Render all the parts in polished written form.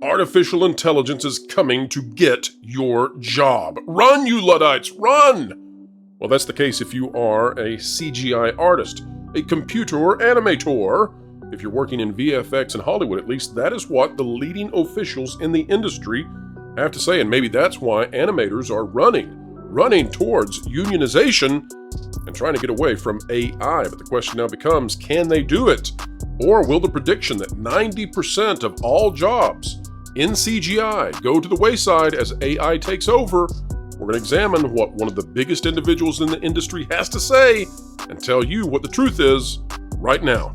Artificial intelligence is coming to get your job. Run, you Luddites, run! Well, that's the case if you are a CGI artist, a computer animator. If you're working in VFX in Hollywood, at least, that is what the leading officials in the industry have to say, and maybe that's why animators are running towards unionization and trying to get away from AI. But the question now becomes, can they do it? Or will the prediction that 90% of all jobs in CGI go to the wayside as AI takes over? We're going to examine what one of the biggest individuals in the industry has to say and tell you what the truth is right now.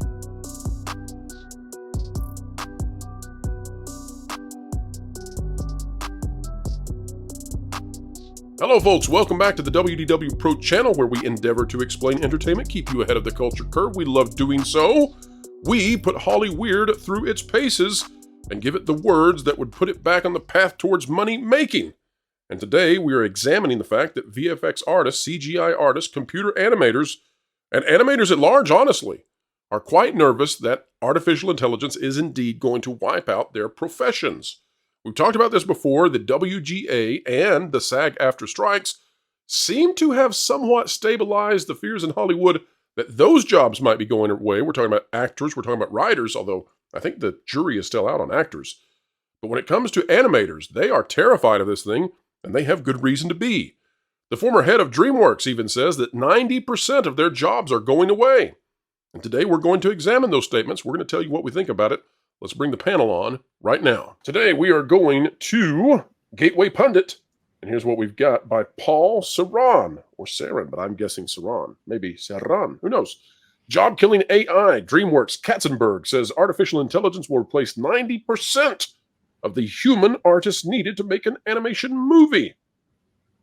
Hello folks, welcome back to the WDW Pro channel, where we endeavor to explain entertainment, keep you ahead of the culture curve. We love doing so. We put Hollyweird through its paces and give it the words that would put it back on the path towards money making. And today we are examining the fact that VFX artists, CGI artists, computer animators, and animators at large, honestly, are quite nervous that artificial intelligence is indeed going to wipe out their professions. We've talked about this before. The WGA and the sag-aftra strikes seem to have somewhat stabilized the fears in Hollywood that those jobs might be going away. We're talking about actors, we're talking about writers, although I think the jury is still out on actors. But when it comes to animators, they are terrified of this thing, and they have good reason to be. The former head of Dreamworks even says that 90% of their jobs are going away. And today we're going to examine those statements. We're going to tell you what we think about it. Let's bring the panel on right now. Today we are going to Gateway Pundit, and here's what we've got by Paul Saran, or Saran, but I'm guessing Saran, maybe Saran, who knows? Job-killing AI, Dreamworks, Katzenberger says artificial intelligence will replace 90% of the human artists needed to make an animation movie.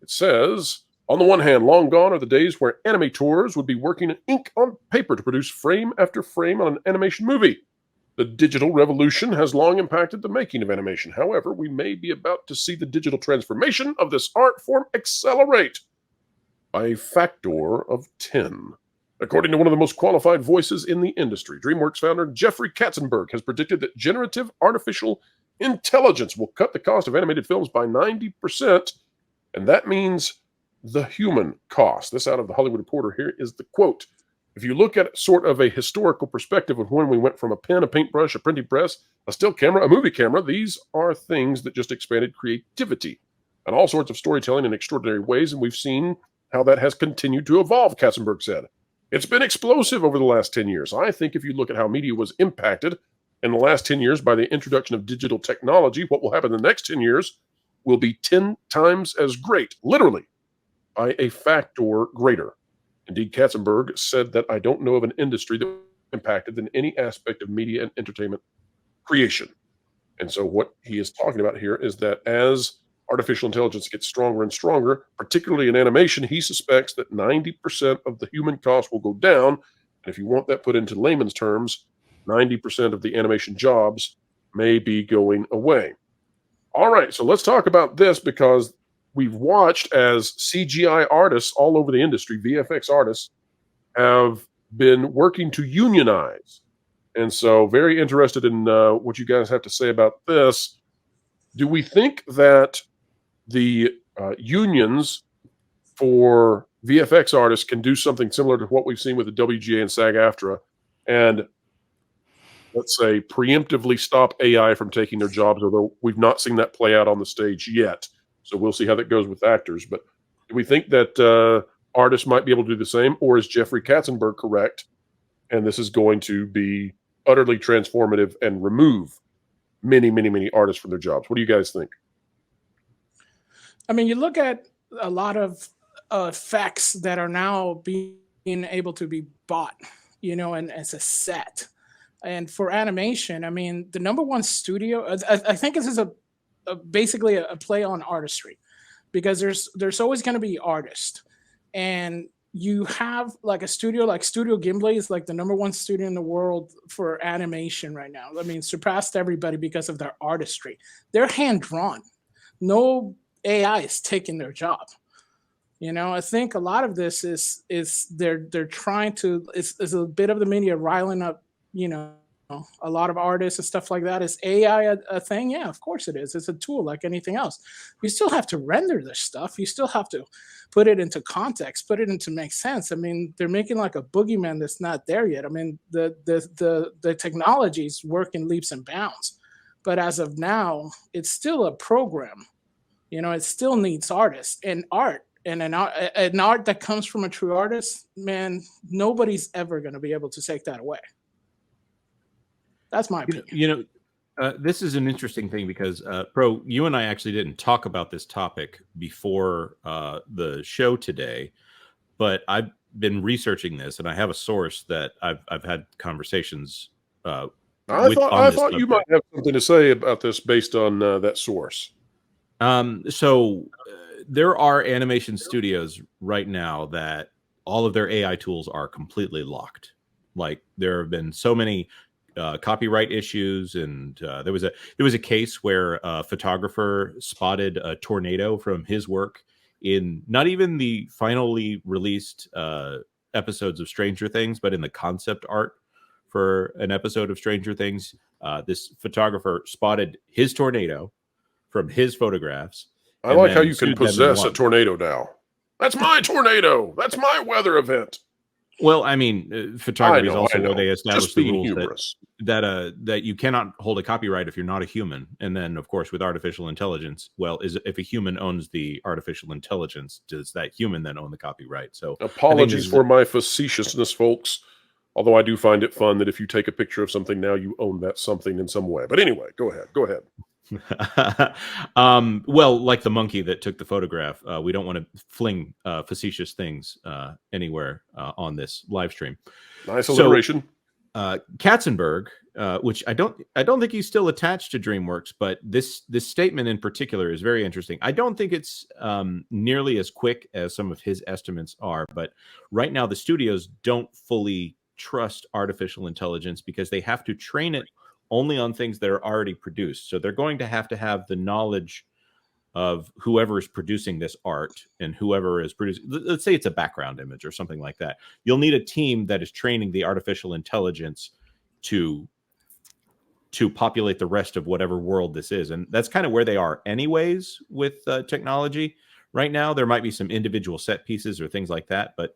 It says, on the one hand, long gone are the days where animators would be working in ink on paper to produce frame after frame on an animation movie. The digital revolution has long impacted the making of animation. However, we may be about to see the digital transformation of this art form accelerate by a factor of 10. According to one of the most qualified voices in the industry, Dreamworks founder Jeffrey Katzenberger has predicted that generative artificial intelligence will cut the cost of animated films by 90%, and that means the human cost. This out of the Hollywood Reporter. Here is the quote. If you look at sort of a historical perspective of when we went from a pen, a paintbrush, a printing press, a still camera, a movie camera, these are things that just expanded creativity and all sorts of storytelling in extraordinary ways, and we've seen how that has continued to evolve, Katzenberg said. It's been explosive over the last 10 years. I think if you look at how media was impacted in the last 10 years by the introduction of digital technology, what will happen in the next 10 years will be 10 times as great, literally, by a factor greater. Indeed, Katzenberg said that I don't know of an industry that was impacted than any aspect of media and entertainment creation. And so what he is talking about here is that as artificial intelligence gets stronger and stronger, particularly in animation, he suspects that 90% of the human cost will go down. And if you want that put into layman's terms, 90% of the animation jobs may be going away. All right, so let's talk about this, because we've watched as CGI artists all over the industry, VFX artists, have been working to unionize. And so very interested in what you guys have to say about this. Do we think that the unions for VFX artists can do something similar to what we've seen with the WGA and SAG-AFTRA and, let's say, preemptively stop AI from taking their jobs, although we've not seen that play out on the stage yet? So we'll see how that goes with actors. But do we think that artists might be able to do the same, or is Jeffrey Katzenberg correct, and this is going to be utterly transformative and remove many, many, many artists from their jobs? What do you guys think? I mean, you look at a lot of effects that are now being able to be bought, and as a set. And for animation, I mean, the number one studio, I think this is basically a play on artistry, because there's always going to be artists, and you have like a studio like Studio Ghibli is like the number one studio in the world for animation right now. I mean, surpassed everybody because of their artistry. They're hand drawn. No AI is taking their job. I think a lot of this is they're trying to, it's a bit of the media riling up a lot of artists and stuff like that. Is AI a thing? Yeah, of course it is. It's a tool like anything else. You still have to render this stuff. You still have to put it into context, put it into make sense. I mean, they're making like a boogeyman that's not there yet. I mean, the technologies work in leaps and bounds, but as of now, it's still a program. You know, it still needs artists and art. And an art that comes from a true artist, man, nobody's ever going to be able to take that away. That's my opinion. This is an interesting thing because, Pro, you and I actually didn't talk about this topic before the show today, but I've been researching this, and I have a source that I've had conversations. I thought you might have something to say about this based on that source. So there are animation studios right now that all of their AI tools are completely locked. Like there have been so many copyright issues, and there was a case where a photographer spotted a tornado from his work in not even the finally released episodes of Stranger Things, but in the concept art for an episode of Stranger Things. This photographer spotted his tornado from his photographs. I like how you can possess a tornado now. That's my tornado. That's my weather event. Well, I mean, photography is also where they established the rules that you cannot hold a copyright if you're not a human. And then, of course, with artificial intelligence, well, if a human owns the artificial intelligence, does that human then own the copyright? So apologies for my facetiousness, folks. Although I do find it fun that if you take a picture of something now, you own that something in some way. But anyway, go ahead. Go ahead. Well, like the monkey that took the photograph, we don't want to fling facetious things anywhere on this live stream. Nice alliteration. Katzenberg, which I don't think he's still attached to Dreamworks, but this statement in particular is very interesting. I don't think it's nearly as quick as some of his estimates are, but right now the studios don't fully trust artificial intelligence because they have to train it only on things that are already produced. So they're going to have the knowledge of whoever is producing this art and whoever is producing, let's say it's a background image or something like that. You'll need a team that is training the artificial intelligence to populate the rest of whatever world this is. And that's kind of where they are anyways with technology. Right now, there might be some individual set pieces or things like that, but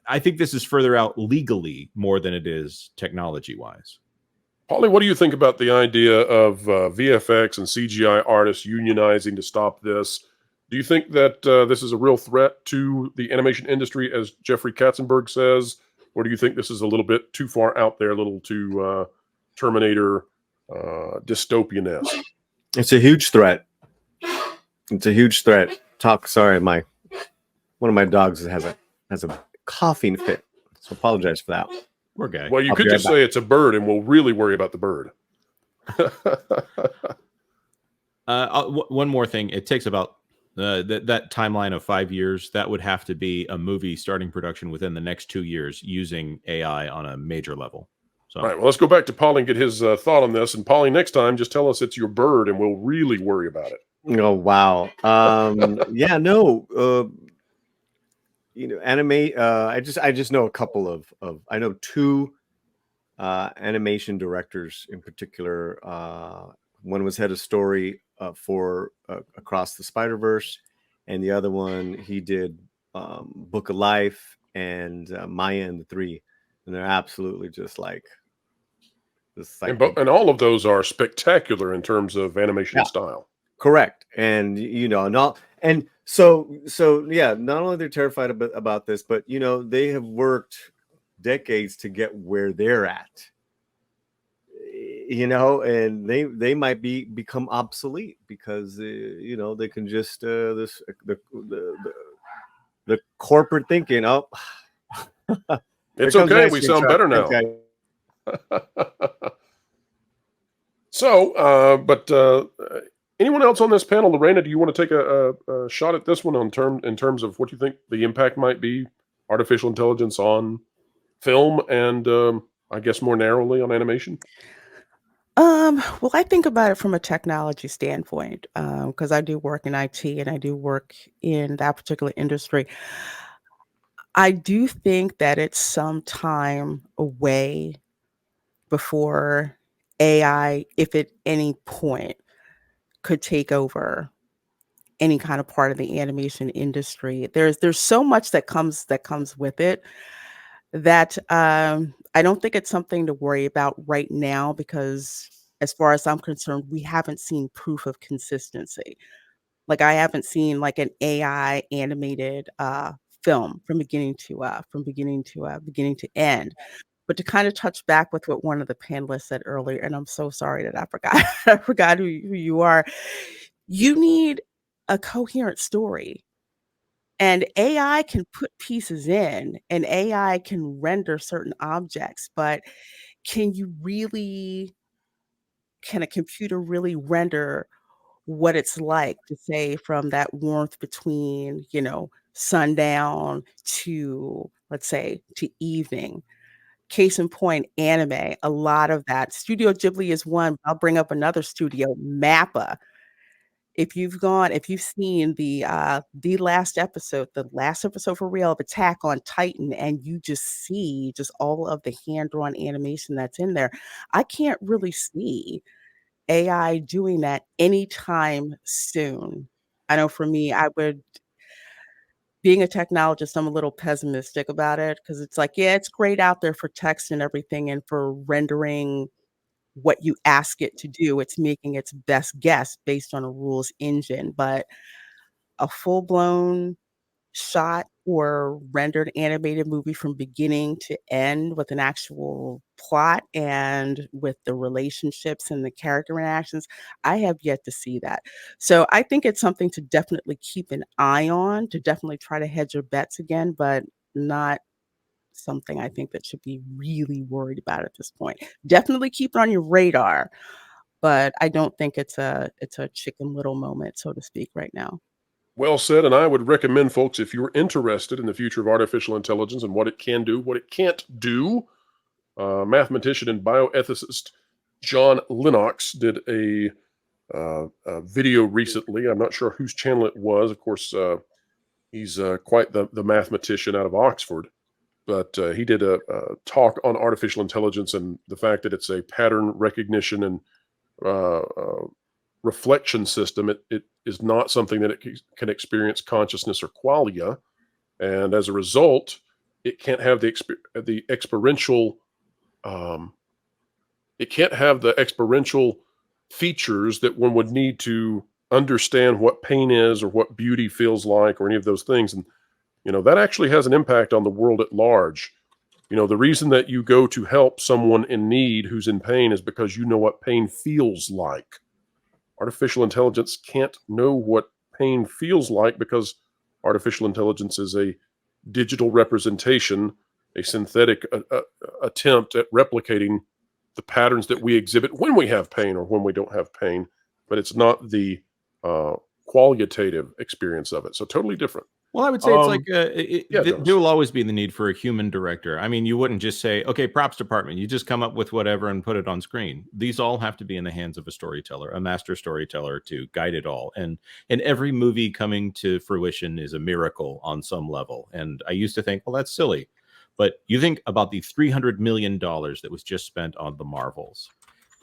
I think this is further out legally more than it is technology-wise. Paulie, what do you think about the idea of VFX and CGI artists unionizing to stop this? Do you think that this is a real threat to the animation industry, as Jeffrey Katzenberg says? Or do you think this is a little bit too far out there, a little too Terminator dystopian-esque? It's a huge threat. It's a huge threat. Sorry, one of my dogs has a coughing fit, so apologize for that. We're good. Well, you could just say it's a bird, and we'll really worry about the bird. One more thing. It takes about that timeline of 5 years. That would have to be a movie starting production within the next 2 years using AI on a major level. So, all right, well, let's go back to Paulie and get his thought on this. And Paulie, next time, just tell us it's your bird, and we'll really worry about it. Oh, wow. Yeah, no. I just know a couple of I know two animation directors in particular. One was head of story for Across the Spider-Verse, and the other one he did Book of Life and Maya and the Three, and they're absolutely just like and all of those are spectacular in terms of animation style. Correct, and So yeah, not only they're terrified about this, but they have worked decades to get where they're at. And they might become obsolete because they can just the corporate thinking. Oh, it's okay. We sound better now. So, but anyone else on this panel? Lorena, do you want to take a shot at this one in terms of what you think the impact might be, artificial intelligence on film and I guess more narrowly on animation? Well, I think about it from a technology standpoint because I do work in IT and I do work in that particular industry. I do think that it's some time away before AI, if at any point, could take over any kind of part of the animation industry. There's so much that comes with it that I don't think it's something to worry about right now because as far as I'm concerned, we haven't seen proof of consistency. Like I haven't seen like an AI animated film from beginning to end. But to kind of touch back with what one of the panelists said earlier, and I'm so sorry that I forgot I forgot who you are. You need a coherent story. And AI can put pieces in and AI can render certain objects, but can you really can a computer really render what it's like to say from that warmth between, sundown to, let's say, to evening? Case in point, anime, a lot of that. Studio Ghibli is one. I'll bring up another studio, MAPPA. If you've seen the last episode for real of Attack on Titan, and you just see just all of the hand-drawn animation that's in there, I can't really see AI doing that anytime soon. I know for me, being a technologist, I'm a little pessimistic about it because it's like, yeah, it's great out there for text and everything and for rendering what you ask it to do. It's making its best guess based on a rules engine, but a full-blown shot or rendered animated movie from beginning to end with an actual plot and with the relationships and the character interactions, I have yet to see that. So I think it's something to definitely keep an eye on, to definitely try to hedge your bets again, but not something I think that should be really worried about at this point. Definitely keep it on your radar, but I don't think it's a Chicken Little moment, so to speak, right now. Well said, and I would recommend folks, if you're interested in the future of artificial intelligence and what it can do, what it can't do, mathematician and bioethicist John Lennox did a video recently. I'm not sure whose channel it was. Of course, he's quite the mathematician out of Oxford, but he did a talk on artificial intelligence and the fact that it's a pattern recognition and uh, uh, reflection system. It is not something that it can experience consciousness or qualia, and as a result, it can't have the experiential um, it can't have the experiential features that one would need to understand what pain is or what beauty feels like or any of those things. And that actually has an impact on the world at large. The reason that you go to help someone in need who's in pain is because you know what pain feels like. Artificial intelligence can't know what pain feels like because artificial intelligence is a digital representation, a synthetic attempt at replicating the patterns that we exhibit when we have pain or when we don't have pain, but it's not the qualitative experience of it. So totally different. Well, I would say it's like Yeah, there will always be the need for a human director. I mean, you wouldn't just say, okay, props department, you just come up with whatever and put it on screen. These all have to be in the hands of a storyteller, a master storyteller to guide it all. And every movie coming to fruition is a miracle on some level. And I used to think, well, that's silly. But you think about the $300 million that was just spent on the Marvels.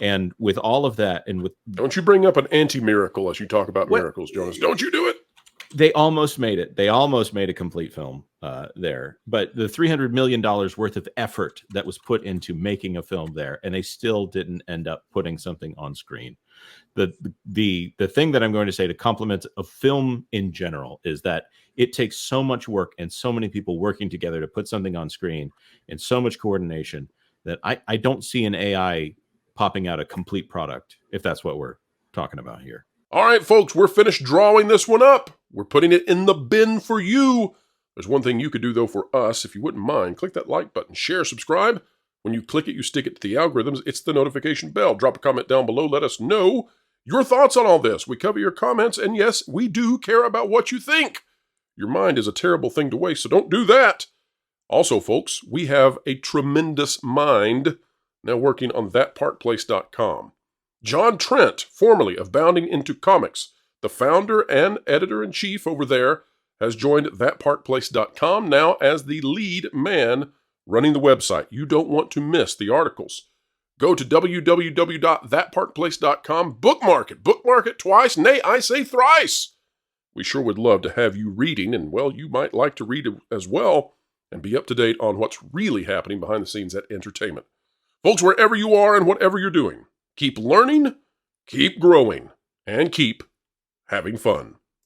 And with all of that, and with don't you bring up an anti-miracle as you talk about miracles, Jonas. Don't you do it. They almost made it. They almost made a complete film there. But the $300 million worth of effort that was put into making a film there, and they still didn't end up putting something on screen. The thing that I'm going to say to compliment a film in general is that it takes so much work and so many people working together to put something on screen and so much coordination that I don't see an AI popping out a complete product, if that's what we're talking about here. All right, folks, we're finished drawing this one up. We're putting it in the bin for you. There's one thing you could do, though, for us, if you wouldn't mind. Click that like button, share, subscribe. When you click it, you stick it to the algorithms. It's the notification bell. Drop a comment down below. Let us know your thoughts on all this. We cover your comments, and yes, we do care about what you think. Your mind is a terrible thing to waste, so don't do that. Also, folks, we have a tremendous mind now working on thatpartplace.com. John Trent, formerly of Bounding Into Comics, the founder and editor-in-chief over there, has joined thatpartplace.com now as the lead man running the website. You don't want to miss the articles. Go to www.thatparkplace.com, bookmark it twice, nay, I say thrice. We sure would love to have you reading, and well, you might like to read as well and be up to date on what's really happening behind the scenes at entertainment. Folks, wherever you are and whatever you're doing, keep learning, keep growing, and keep having fun.